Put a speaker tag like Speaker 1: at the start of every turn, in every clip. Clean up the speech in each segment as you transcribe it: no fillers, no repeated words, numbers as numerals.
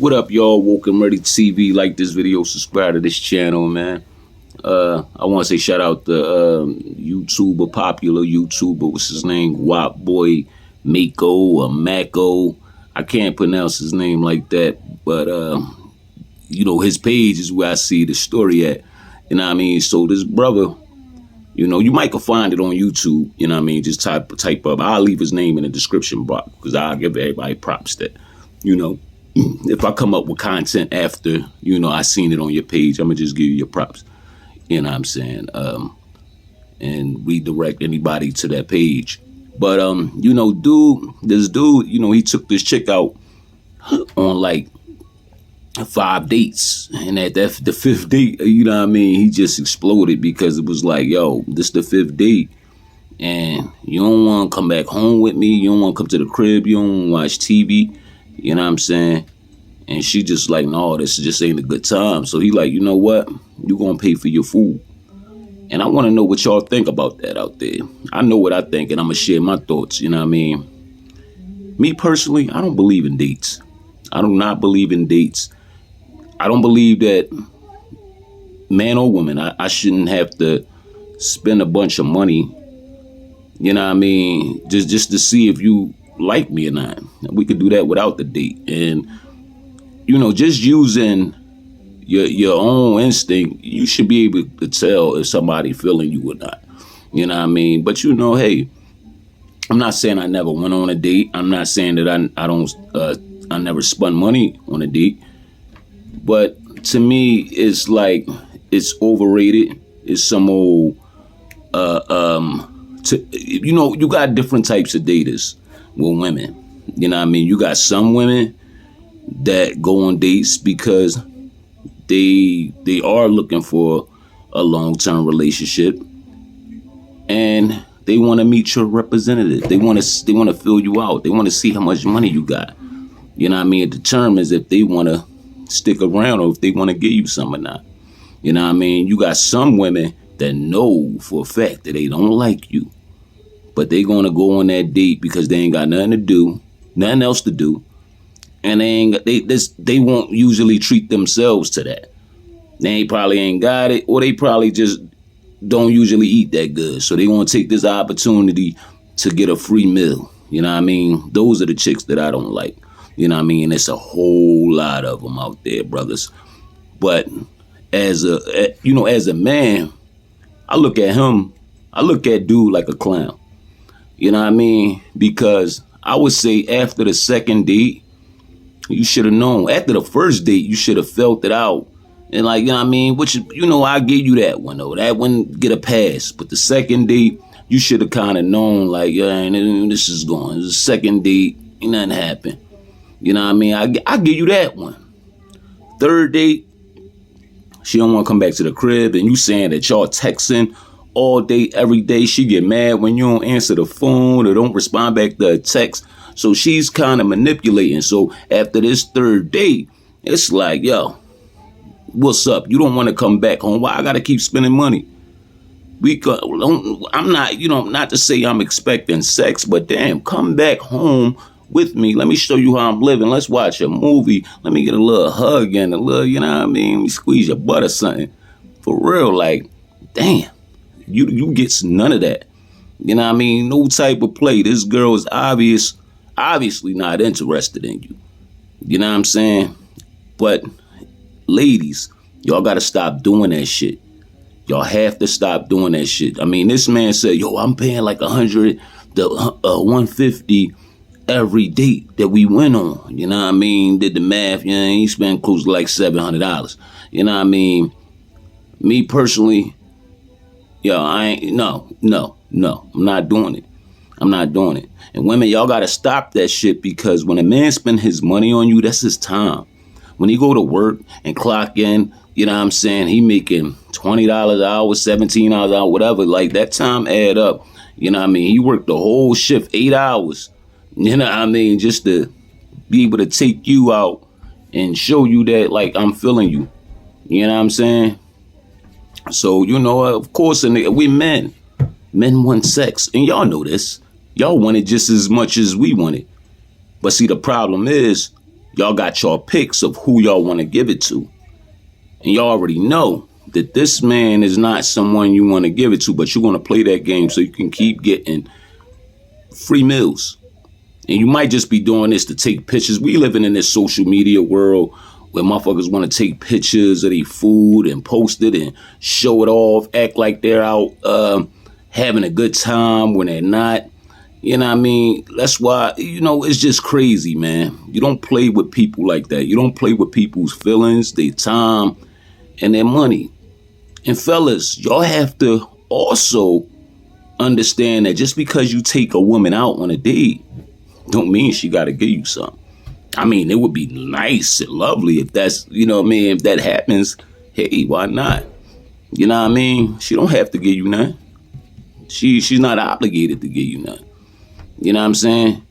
Speaker 1: What up, y'all? Woke and Ready TV. Like this video, subscribe to this channel, man. I want to say shout out to YouTuber, popular YouTuber. What's his name? Wop Boy Mako or Mako. I can't pronounce his name like that, but you know, his page is where I see the story at. You know what I mean? So this brother, you know, you might can find it on YouTube. You know what I mean? Just type up. I'll leave his name in the description box because I'll give everybody props that, you know, if I come up with content after, you know, I seen it on your page, I'm gonna just give you your props. You know what I'm saying? And redirect anybody to that page. But you know, this dude, you know, he took this chick out on like 5 dates, and at the 5th date, you know what I mean, he just exploded because it was like, yo, this the 5th date, and you don't want to come back home with me, you don't want to come to the crib, you don't want to watch TV, you know what I'm saying? And she just like, no, this just ain't a good time. So he like, you know what, you gonna pay for your food. And I want to know what y'all think about that out there. I know what I think, and I'm gonna share my thoughts, you know what I mean? Me personally, I don't believe in dates. I do not believe in dates. I don't believe that man or woman, I shouldn't have to spend a bunch of money, you know what I mean, just to see if you like me or not. We could do that without the date. And, you know, just using your own instinct, you should be able to tell if somebody feeling you or not. You know what I mean? But, you know, hey, I'm not saying I never went on a date. I'm not saying that I never spent money on a date. But to me, it's like, it's overrated. It's some old, you know, you got different types of daters with women. You know what I mean? You got some women that go on dates because they are looking for a long-term relationship, and they want to meet your representative. They want to fill you out. They want to see how much money you got. You know what I mean? It determines if they want to stick around or if they want to give you some or not. You know what I mean? You got some women that know for a fact that they don't like you, but they going to go on that date because they ain't got nothing to do, nothing else to do, and they won't usually treat themselves to that. They probably ain't got it, or they probably just don't usually eat that good, so they want to take this opportunity to get a free meal. You know what I mean? Those are the chicks that I don't like. You know what I mean? It's a whole lot of them out there, brothers. But as a man, I look at dude like a clown. You know what I mean? Because I would say after the 2nd date, you should have known. After the 1st date, you should have felt it out. And like, you know what I mean? Which, you know, I give you that one, though. That one get a pass. But the 2nd date, you should have kind of known, like, yeah, this is going. The 2nd date, ain't nothing happened. You know what I mean? I give you that one. 3rd date, she don't want to come back to the crib, and you saying that y'all texting all day, every day. She get mad when you don't answer the phone or don't respond back to a text. So she's kind of manipulating. So after this 3rd date, it's like, yo, what's up? You don't want to come back home. Why I got to keep spending money? I'm not, you know, not to say I'm expecting sex, but damn, come back home with me. Let me show you how I'm living. Let's watch a movie. Let me get a little hug and a little, you know what I mean? Let me squeeze your butt or something. For real, like, damn, you get none of that. You know what I mean? No type of play. This girl is obviously not interested in you. You know what I'm saying? But ladies, y'all got to stop doing that shit. Y'all have to stop doing that shit. I mean, this man said, yo, I'm paying like 100 to 150 every date that we went on. You know what I mean? Did the math, you know, he spent close to like $700. You know what I mean? Me personally, yo, no, I'm not doing it. I'm not doing it. And women, y'all got to stop that shit, because when a man spend his money on you, that's his time. When he go to work and clock in, you know what I'm saying, he making $20 an hour, $17 an hour, whatever, like that time add up. You know what I mean? He worked the whole shift, 8 hours. You know what I mean? Just to be able to take you out and show you that, like, I'm feeling you. You know what I'm saying? So, you know, of course, and we men want sex. And y'all know this. Y'all want it just as much as we want it. But see, the problem is, y'all got y'all picks of who y'all want to give it to. And y'all already know that this man is not someone you want to give it to, but you're going to play that game so you can keep getting free meals. And you might just be doing this to take pictures. We living in this social media world where motherfuckers want to take pictures of their food and post it and show it off, act like they're out having a good time when they're not. You know what I mean? That's why, it's just crazy, man. You don't play with people like that. You don't play with people's feelings, their time, and their money. And fellas, y'all have to also understand that just because you take a woman out on a date, don't mean she got to give you something. I mean, it would be nice and lovely if that's, if that happens, hey, why not? You know what I mean? She don't have to give you nothing. She's not obligated to give you nothing. You know what I'm saying?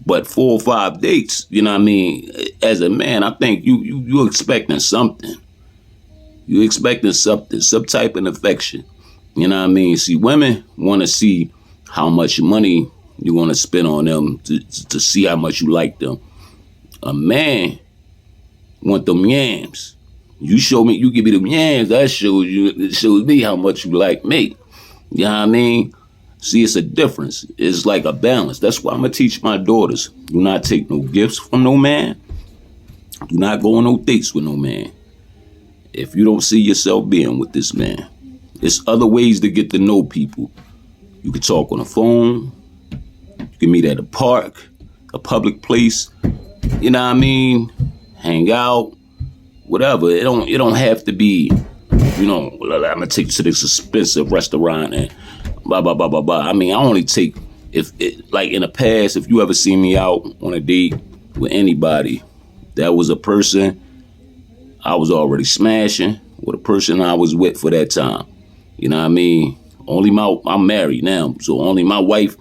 Speaker 1: But 4 or 5 dates, you know what I mean? As a man, I think you're expecting something. You're expecting something, some type of affection. You know what I mean? See, women want to see how much money you want to spend on them to see how much you like them. A man want them yams. You show me, you give me them yams, it shows me how much you like me. You know what I mean? See, it's a difference. It's like a balance. That's why I'm going to teach my daughters. Do not take no gifts from no man. Do not go on no dates with no man. If you don't see yourself being with this man, there's other ways to get to know people. You can talk on the phone. You can meet at a park, a public place. You know what I mean? Hang out, whatever. It don't have to be, I'm going to take you to this expensive restaurant and blah, blah, blah, blah, blah. I mean, I only take, like in the past, if you ever see me out on a date with anybody, that was a person I was already smashing with a person I was with for that time. You know what I mean? I'm married now, so only my wife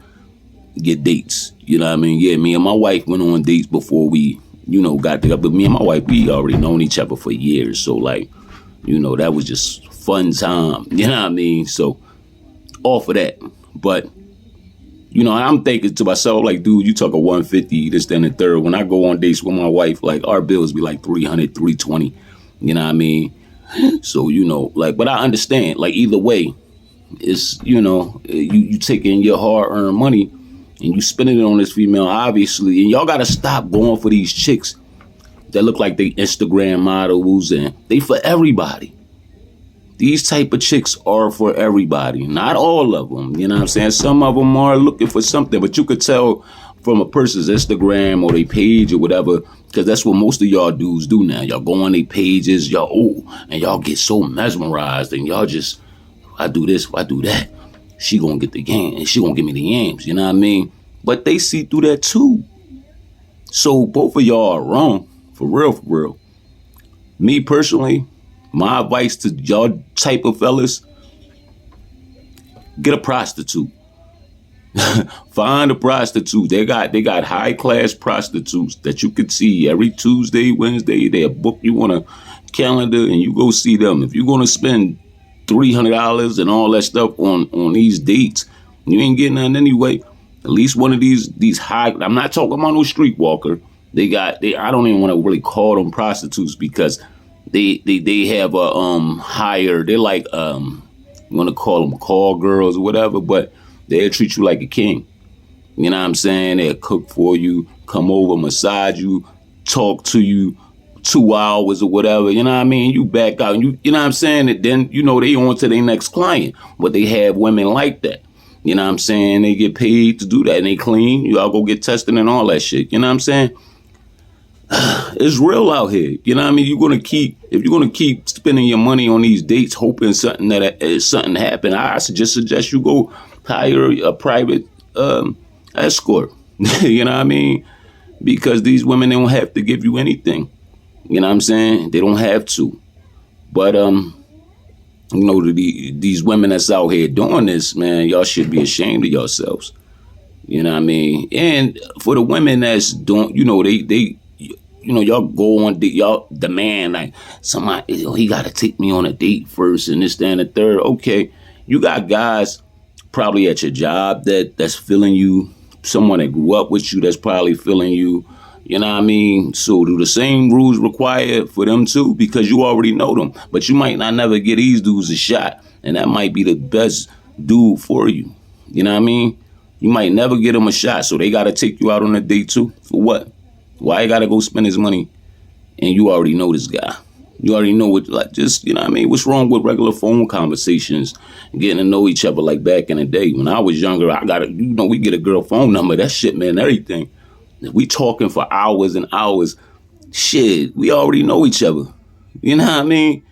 Speaker 1: get dates. You know what I mean? Yeah, me and my wife went on dates before we, got together. But me and my wife, we already known each other for years. So like, that was just fun time. You know what I mean? So off of that. But, I'm thinking to myself, like, dude, you talk a 150, this, then, and third. When I go on dates with my wife, like, our bills be like 300, 320. You know what I mean? So, but I understand, like, either way, it's, you taking your hard-earned money and you spending it on this female, obviously, and y'all got to stop going for these chicks that look like they Instagram models, and they for everybody. These type of chicks are for everybody. Not all of them, you know what I'm saying? Some of them are looking for something, but you could tell from a person's Instagram or their page or whatever, because that's what most of y'all dudes do now. Y'all go on their pages, and y'all get so mesmerized, and y'all just, I do this, I do that. She gonna get the game, and she gonna give me the yams, you know what I mean? But they see through that too. So both of y'all are wrong, for real, for real. Me personally, my advice to y'all type of fellas, get a prostitute. Find a prostitute. They got high class prostitutes that you can see every Tuesday, Wednesday. They'll book you on a calendar and you go see them. If you're gonna spend $300 and all that stuff on these dates, you ain't getting nothing anyway. At least one of these high. I'm not talking about no streetwalker. I don't even want to really call them prostitutes because they have a higher. They're like you want to call them call girls or whatever, but they'll treat you like a king. You know what I'm saying? They'll cook for you, come over, massage you, talk to you 2 hours or whatever. You know what I mean? You back out. You know what I'm saying? And then, they on to their next client. But they have women like that. You know what I'm saying? They get paid to do that and they clean. Y'all go get tested and all that shit. You know what I'm saying? It's real out here. You know what I mean? If you're gonna keep spending your money on these dates, hoping something happen, I suggest you go hire a private escort. You know what I mean? Because these women, they don't have to give you anything. You know what I'm saying? They don't have to. But these women that's out here doing this, man, y'all should be ashamed of yourselves. You know what I mean? And for the women that's doing, y'all go on date, y'all demand like somebody, he got to take me on a date first and this, that, and the third. Okay, you got guys probably at your job that's feeling you, someone that grew up with you that's probably feeling you. You know what I mean? So do the same rules require for them too? Because you already know them. But you might not never get these dudes a shot. And that might be the best dude for you. You know what I mean? You might never get him a shot. So they got to take you out on a date too? For what? Why you got to go spend his money? And you already know this guy. You already know what, like, just, you know what I mean? What's wrong with regular phone conversations, getting to know each other like back in the day? When I was younger, we get a girl phone number. That shit, man, everything. We talking for hours and hours. Shit, we already know each other. You know what I mean?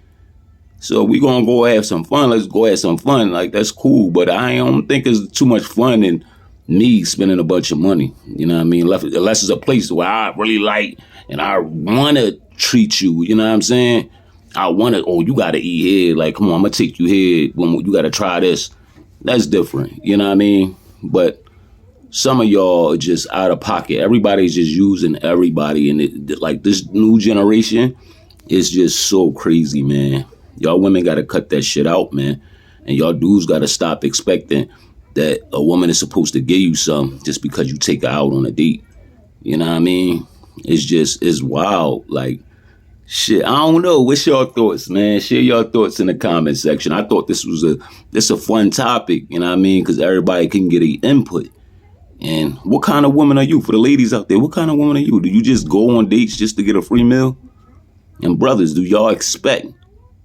Speaker 1: So we gonna go have some fun. Let's go have some fun. Like, that's cool. But I don't think it's too much fun in me spending a bunch of money. You know what I mean? Unless it's a place where I really like and I want to treat you. You know what I'm saying? I want to, you got to eat here. Like, come on, I'm going to take you here. You got to try this. That's different. You know what I mean? But some of y'all are just out of pocket. Everybody's just using everybody. And like this new generation is just so crazy, man. Y'all women got to cut that shit out, man. And y'all dudes got to stop expecting that a woman is supposed to give you something just because you take her out on a date. You know what I mean? It's wild. Like, shit, I don't know. What's your thoughts, man? Share your thoughts in the comment section. I thought this was a fun topic, you know what I mean? Because everybody can get an input. And what kind of woman are you? For the ladies out there, what kind of woman are you? Do you just go on dates just to get a free meal? And brothers, do y'all expect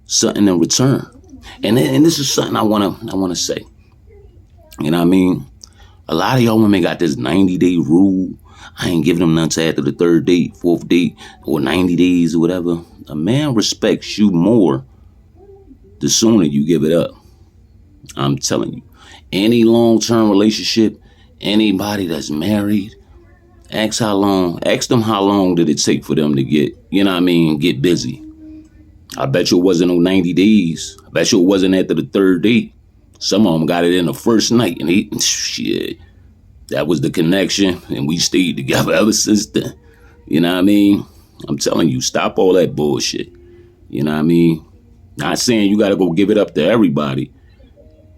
Speaker 1: something in return? And this is something I wanna say. You know what I mean? A lot of y'all women got this 90-day rule. I ain't giving them nothing after the third date, fourth date, or 90 days or whatever. A man respects you more the sooner you give it up. I'm telling you. Any long-term relationship, anybody that's married, ask them how long did it take for them to get, you know what I mean, get busy. I bet you it wasn't no 90 days. I bet you it wasn't after the third date. Some of them got it in the first night, and shit, that was the connection, and we stayed together ever since then. You know what I mean? I'm telling you, stop all that bullshit. You know what I mean? Not saying you got to go give it up to everybody.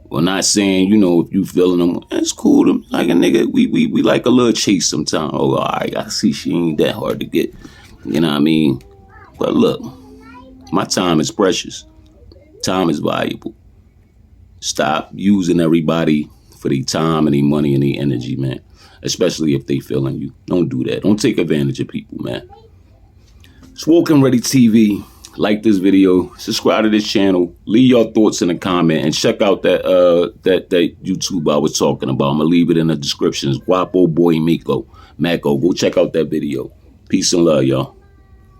Speaker 1: Well, not saying, if you feeling them, it's cool. Like a nigga, we like a little chase sometimes. Oh, all right, I see she ain't that hard to get. You know what I mean? But look, my time is precious. Time is valuable. Stop using everybody for their time and their money and their energy, man. Especially if they feeling you. Don't do that. Don't take advantage of people, man. It's Woke and Ready TV. Like this video. Subscribe to this channel. Leave your thoughts in the comment and check out that YouTube I was talking about. I'm gonna leave it in the description. It's Guapo Boy Mako. Go check out that video. Peace and love, y'all.